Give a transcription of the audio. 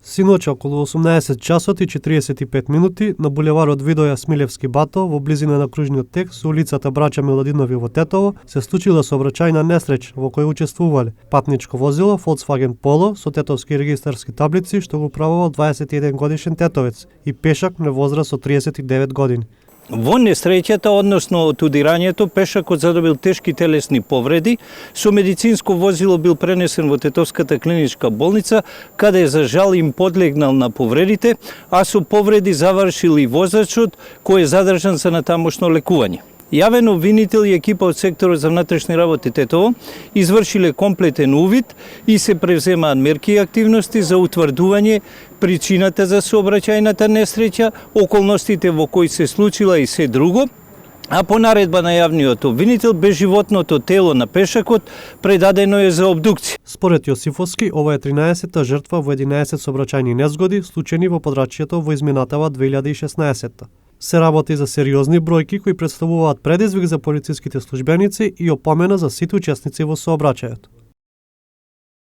Синоќа околу 18 часот и 45 минути на булеварот Видоја Смилевски Бато во близина на кружниот тек со улицата Браќа Миладинови во Тетово се случила сообраќајна несреќа во која учествувале патничко возило Volkswagen Polo со тетовски регистарски таблици што го управувал 21 годишен тетовец и пешак на возраст од 39 години. Во несреќата, односно од удирањето, пешакот задобил тешки телесни повреди, со медицинско возило бил пренесен во Тетовската клиничка болница, каде за жал им подлегнал на повредите, а со повреди завршил и возачот, кој е задржан за натамошно лекување. Јавен обвинител и екипа од секторот за внатрешни работи Тетово извршиле комплетен увид и се превземаат мерки и активности за утврдување причината за сообраќајната несреќа, околностите во кои се случила и се друго, а по наредба на јавниот обвинител безживотното тело на пешакот предадено е за обдукција. Според Јосифовски, ова е 13-та жртва во 11 сообраќајни незгоди случени во подрачјето во изминатава 2016-та. Се работи за сериозни бројки кои представуваат предизвик за полициските службеници и опомена за сите учесници во сообраќајот.